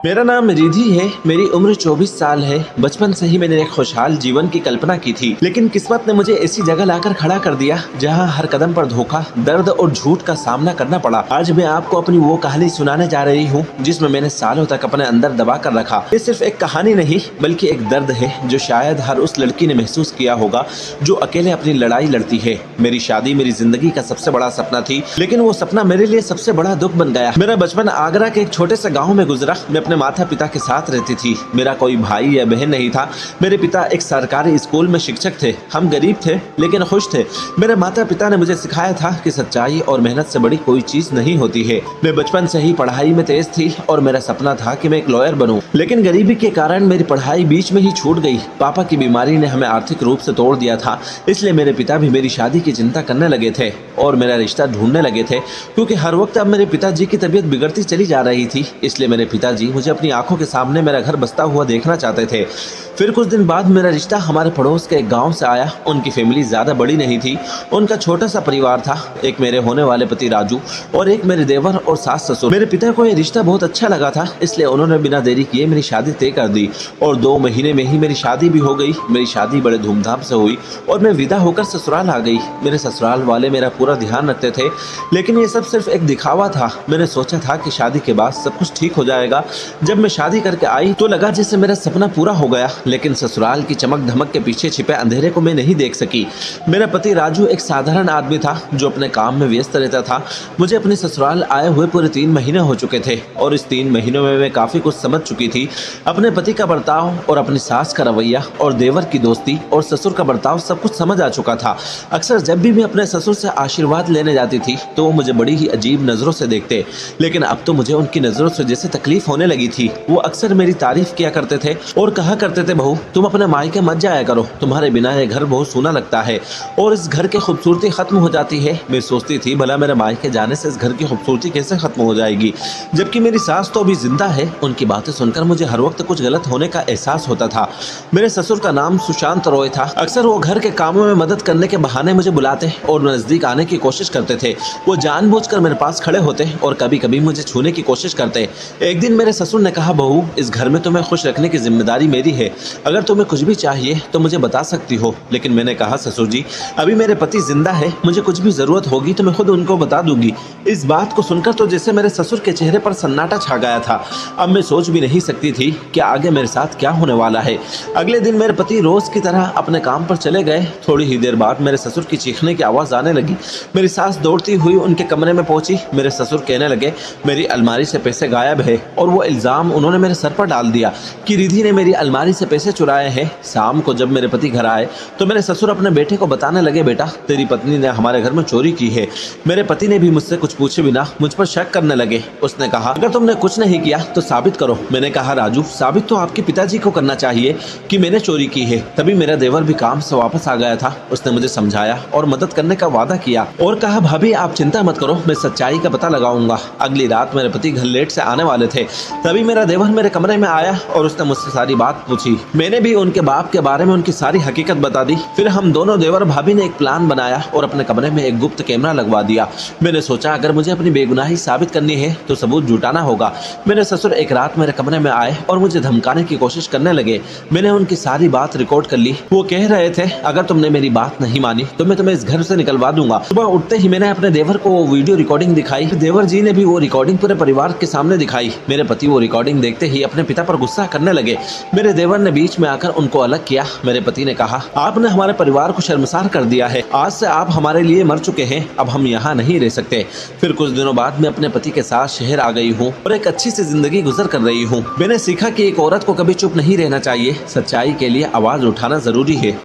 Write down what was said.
मेरा नाम रिधि है। मेरी उम्र 24 साल है। बचपन से ही मैंने एक खुशहाल जीवन की कल्पना की थी, लेकिन किस्मत ने मुझे ऐसी जगह लाकर खड़ा कर दिया जहां हर कदम पर धोखा, दर्द और झूठ का सामना करना पड़ा। आज मैं आपको अपनी वो कहानी सुनाने जा रही हूँ जिसमें मैंने सालों तक अपने अंदर दबा कर रखा। ये सिर्फ एक कहानी नहीं बल्कि एक दर्द है जो शायद हर उस लड़की ने महसूस किया होगा जो अकेले अपनी लड़ाई लड़ती है। मेरी शादी मेरी जिंदगी का सबसे बड़ा सपना थी, लेकिन वो सपना मेरे लिए सबसे बड़ा दुख बन गया। मेरा बचपन आगरा के एक छोटे से गाँव में गुजरा। मैं अपने माता पिता के साथ रहती थी। मेरा कोई भाई या बहन नहीं था। मेरे पिता एक सरकारी स्कूल में शिक्षक थे। हम गरीब थे लेकिन खुश थे। मेरे माता पिता ने मुझे सिखाया था कि सच्चाई और मेहनत से बड़ी कोई चीज नहीं होती है। मैं बचपन से ही पढ़ाई में तेज थी और मेरा सपना था कि मैं एक लॉयर बनूं, लेकिन गरीबी के कारण मेरी पढ़ाई बीच में ही छूट गई। पापा की बीमारी ने हमें आर्थिक रूप से तोड़ दिया था, इसलिए मेरे पिता भी मेरी शादी की चिंता करने लगे थे और मेरा रिश्ता ढूंढने लगे थे, क्योंकि हर वक्त अब मेरे पिताजी की तबीयत बिगड़ती चली जा रही थी। इसलिए मेरे पिताजी मुझे अपनी आंखों के सामने मेरा घर बसता हुआ देखना चाहते थे। फिर कुछ दिन बाद मेरा रिश्ता हमारे पड़ोस के एक गांव से आया। उनकी फैमिली ज्यादा बड़ी नहीं थी। उनका छोटा सा परिवार था। एक मेरे होने वाले पति राजू और एक मेरे देवर और सास ससुर। मेरे पिता को यह रिश्ता बहुत अच्छा लगा था, इसलिए उन्होंने बिना देरी किए मेरी शादी तय कर दी और 2 महीने में ही मेरी शादी भी हो गई। मेरी शादी बड़े धूमधाम से हुई और मैं विदा होकर ससुराल आ गई। मेरे ससुराल वाले मेरा पूरा ध्यान रखते थे, लेकिन ये सब सिर्फ एक दिखावा था। मैंने सोचा था कि शादी के बाद सब कुछ ठीक हो जाएगा। जब मैं शादी करके आई तो लगा जैसे मेरा सपना पूरा हो गया, लेकिन ससुराल की चमक धमक के पीछे छिपे अंधेरे को मैं नहीं देख सकी। मेरा पति राजू एक साधारण आदमी था जो अपने काम में व्यस्त रहता था। मुझे अपने ससुराल आए हुए पूरे 3 महीने हो चुके थे और इस 3 महीनों में मैं काफी कुछ समझ चुकी थी। अपने पति का बर्ताव और अपनी सास का रवैया और देवर की दोस्ती और ससुर का बर्ताव सब कुछ समझ आ चुका था। अक्सर जब भी मैं अपने ससुर से आशीर्वाद लेने जाती थी तो वो मुझे बड़ी ही अजीब नजरों से देखते, लेकिन अब तो मुझे उनकी नजरों से जैसे तकलीफ होने लगी थी। वो अक्सर मेरी तारीफ किया करते थे और कहा करते थे, बहू तुम अपने मायके मत जाया करो, तुम्हारे बिना ये घर बहुत सूना लगता है और इस घर की खूबसूरती खत्म हो जाती है। मैं सोचती थी भला मेरे मायके जाने से इस घर की खूबसूरती कैसे खत्म हो जाएगी, जबकि मेरी सास तो अभी जिंदा है। उनकी बातें सुनकर मुझे हर वक्त कुछ गलत होने का एहसास होता था। मेरे ससुर का नाम सुशांत रॉय था। अक्सर वो घर के कामों में मदद करने के बहाने मुझे बुलाते और नजदीक आने की कोशिश करते थे। वो जानबूझकर मेरे पास खड़े होते और कभी कभी मुझे छूने की कोशिश करते। एक दिन मेरे ससुर ने कहा, बहू इस घर में तुम्हें खुश रखने की जिम्मेदारी मेरी है, अगर तुम्हें कुछ भी चाहिए तो मुझे बता सकती हो। लेकिन मैंने कहा, ससुर जी अभी मेरे पति जिंदा है, मुझे कुछ भी जरूरत होगी तो मैं खुद उनको बता दूंगी। इस बात को सुनकर तो जैसे मेरे ससुर के चेहरे पर सन्नाटा छा गया था। अब मैं सोच भी नहीं सकती थी कि आगे मेरे साथ क्या होने वाला है। अगले दिन मेरे पति रोज की तरह अपने काम पर चले गए। थोड़ी ही देर बाद मेरे ससुर की चीखने की आवाज आने लगी। मेरी सास दौड़ती हुई उनके कमरे में पहुंची। मेरे ससुर कहने लगे, मेरी अलमारी से पैसे गायब है, और वो इल्जाम उन्होंने मेरे सर पर डाल दिया कि रिधि ने मेरी अलमारी से पैसे चुराए हैं। शाम को जब मेरे पति घर आए तो मेरे ससुर अपने बेटे को बताने लगे, बेटा तेरी पत्नी ने हमारे घर में चोरी की है। मेरे पति ने भी मुझसे कुछ पूछे बिना मुझ पर शक करने लगे। उसने कहा, अगर तुमने कुछ नहीं किया तो साबित करो। मैंने कहा, राजू साबित तो आपके पिताजी को करना चाहिए कि मैंने चोरी की है। तभी मेरा देवर भी काम से वापस आ गया था। उसने मुझे समझाया और मदद करने का वादा किया और कहा, भाभी आप चिंता मत करो, मैं सच्चाई का पता लगाऊंगा। अगली रात मेरे पति घर लेट से आने वाले थे। तभी मेरा देवर मेरे कमरे में आया और उसने मुझसे सारी बात पूछी। मैंने भी उनके बाप के बारे में उनकी सारी हकीकत बता दी। फिर हम दोनों देवर भाभी ने एक प्लान बनाया और अपने कमरे में एक गुप्त कैमरा लगवा दिया। मैंने सोचा अगर मुझे अपनी बेगुनाही साबित करनी है तो सबूत जुटाना होगा। मेरे ससुर एक रात मेरे कमरे में आए और मुझे धमकाने की कोशिश करने लगे। मैंने उनकी सारी बात रिकॉर्ड कर ली। वो कह रहे थे, अगर तुमने मेरी बात नहीं मानी तो मैं तुम्हें इस घर से निकलवा दूंगा। सुबह उठते ही मैंने अपने देवर को वो वीडियो रिकॉर्डिंग दिखाई। देवर जी ने भी वो रिकॉर्डिंग पूरे परिवार के सामने दिखाई। मेरे पति वो रिकॉर्डिंग देखते ही अपने पिता पर गुस्सा करने लगे। मेरे देवर ने बीच में आकर उनको अलग किया। मेरे पति ने कहा, आपने हमारे परिवार को शर्मसार कर दिया है। आज से आप हमारे लिए मर चुके हैं, अब हम यहाँ नहीं रह सकते। फिर कुछ दिनों बाद मैं अपने पति के साथ शहर आ गई हूँ और एक अच्छी सी जिंदगी गुजर कर रही हूँ। मैंने सीखा कि एक औरत को कभी चुप नहीं रहना चाहिए। सच्चाई के लिए आवाज उठाना जरूरी है।